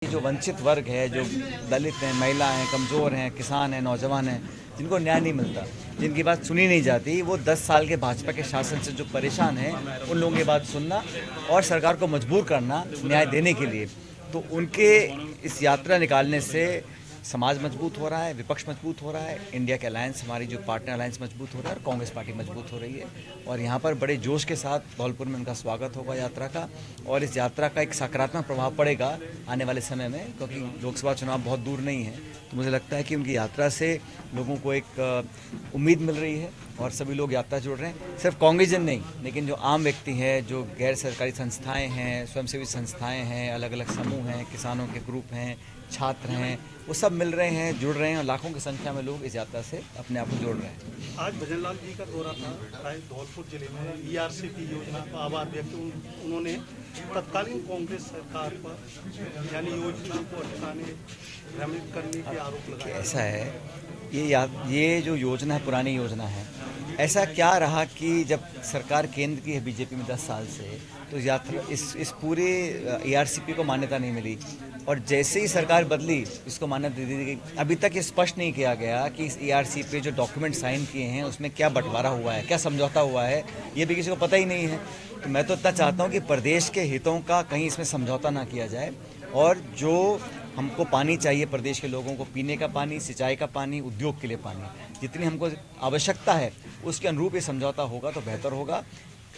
जो वंचित वर्ग है, जो दलित हैं, महिला हैं, कमज़ोर हैं, किसान हैं, नौजवान हैं, जिनको न्याय नहीं मिलता, जिनकी बात सुनी नहीं जाती, वो 10 साल के भाजपा के शासन से जो परेशान हैं, उन लोगों की बात सुनना और सरकार को मजबूर करना न्याय देने के लिए। तो उनके इस यात्रा निकालने से समाज मजबूत हो रहा है, विपक्ष मजबूत हो रहा है, इंडिया के अलायंस, हमारी जो पार्टनर अलायंस मजबूत हो रहा है और कांग्रेस पार्टी मजबूत हो रही है। और यहाँ पर बड़े जोश के साथ धौलपुर में उनका स्वागत होगा यात्रा का, और इस यात्रा का एक सकारात्मक प्रभाव पड़ेगा आने वाले समय में, क्योंकि लोकसभा चुनाव बहुत दूर नहीं है। तो मुझे लगता है कि उनकी यात्रा से लोगों को एक उम्मीद मिल रही है और सभी लोग यात्रा जुड़ रहे हैं। सिर्फ कांग्रेसजन नहीं, लेकिन जो आम व्यक्ति हैं, जो गैर सरकारी संस्थाएं हैं, स्वयंसेवी संस्थाएं हैं, अलग अलग समूह हैं, किसानों के ग्रुप हैं, छात्र हैं, वो सब मिल रहे हैं, जुड़ रहे हैं और लाखों की संख्या में लोग इस यात्रा से अपने आप को जोड़ रहे हैं। आज भजनलाल जी का दौरा था धौलपुर जिले में, ईआरसीपी योजना का आभार व्यक्त उन्होंने तत्कालीन कांग्रेस सरकार पर यानी योजना को अटकाने भ्रमित करने के आरोप लगाए। ऐसा है, ये जो योजना है पुरानी योजना है। ऐसा क्या रहा कि जब सरकार केंद्र की है बीजेपी में 10 साल से, तो यात्रा इस पूरे ईआरसीपी को मान्यता नहीं मिली, और जैसे ही सरकार बदली इसको मान्यता दे दी गई। अभी तक ये स्पष्ट नहीं किया गया कि इस ईआरसीपी पे जो डॉक्यूमेंट साइन किए हैं उसमें क्या बंटवारा हुआ है, क्या समझौता हुआ है, ये भी किसी को पता ही नहीं है। तो मैं तो इतना चाहता हूँ कि प्रदेश के हितों का कहीं इसमें समझौता ना किया जाए, और जो हमको पानी चाहिए प्रदेश के लोगों को, पीने का पानी, सिंचाई का पानी, उद्योग के लिए पानी, जितनी हमको आवश्यकता है उसके अनुरूप ये समझौता होगा तो बेहतर होगा,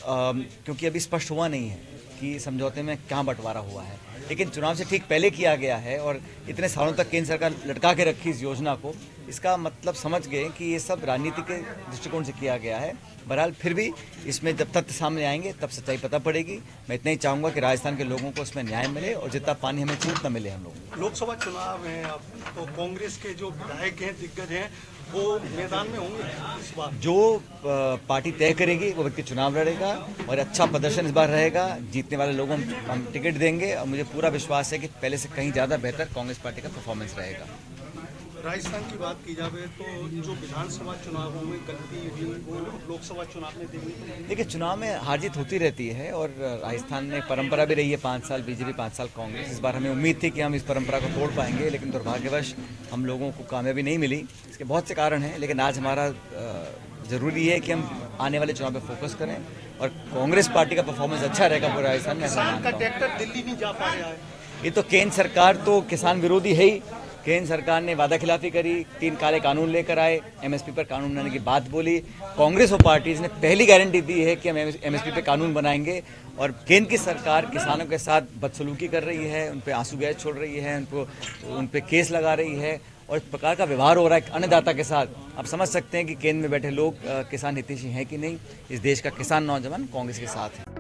क्योंकि अभी स्पष्ट हुआ नहीं है कि समझौते में क्या बंटवारा हुआ है। लेकिन चुनाव से ठीक पहले किया गया है और इतने सालों तक केंद्र सरकार लटका के रखी इस योजना को, इसका मतलब समझ गए कि ये सब राजनीति के दृष्टिकोण से किया गया है। बहरहाल फिर भी इसमें जब तथ्य सामने आएंगे तब सच्चाई पता पड़ेगी। मैं इतना ही चाहूँगा कि राजस्थान के लोगों को इसमें न्याय मिले और जितना पानी हमें छूट न मिले हम लोग। लोकसभा चुनाव है अब, तो कांग्रेस के जो विधायक हैं, दिग्गज हैं, वो मैदान में होंगे इस बार। जो पार्टी तय करेगी वो व्यक्ति चुनाव लड़ेगा और अच्छा प्रदर्शन इस बार रहेगा। जीतने वाले लोगों को हम टिकट देंगे और मुझे पूरा विश्वास है कि पहले से कहीं ज़्यादा बेहतर कांग्रेस पार्टी का परफॉर्मेंस रहेगा। राजस्थान की बात की जाए तो जो विधानसभा चुनावों में गलती हुई वो लोकसभा चुनाव में देखने को मिली। देखिए, चुनाव में हार जीत होती रहती है और राजस्थान में परंपरा भी रही है 5 साल बीजेपी, 5 साल कांग्रेस। इस बार हमें उम्मीद थी कि हम इस परंपरा को तोड़ पाएंगे, लेकिन दुर्भाग्यवश हम लोगों को कामयाबी नहीं मिली। इसके बहुत से कारण हैं, लेकिन आज हमारा ज़रूरी है कि हम आने वाले चुनाव पर फोकस करें और कांग्रेस पार्टी का परफॉर्मेंस अच्छा रहेगा पूरे राजस्थान में। किसान का ट्रैक्टर दिल्ली नहीं जा पा रहा है। ये तो केंद्र सरकार तो किसान विरोधी है ही। केंद्र सरकार ने वादा खिलाफी करी, 3 काले कानून लेकर आए, एमएसपी पर कानून बनाने की बात बोली। कांग्रेस और पार्टीज ने पहली गारंटी दी है कि हम एमएसपी पे कानून बनाएंगे, और केंद्र की सरकार किसानों के साथ बदसलूकी कर रही है, उन पे आंसू गैस छोड़ रही है, उन पे केस लगा रही है, और इस प्रकार का व्यवहार हो रहा है अन्नदाता के साथ। आप समझ सकते हैं कि केंद्र में बैठे लोग किसान हितैषी हैं कि नहीं। इस देश का किसान नौजवान कांग्रेस के साथ है।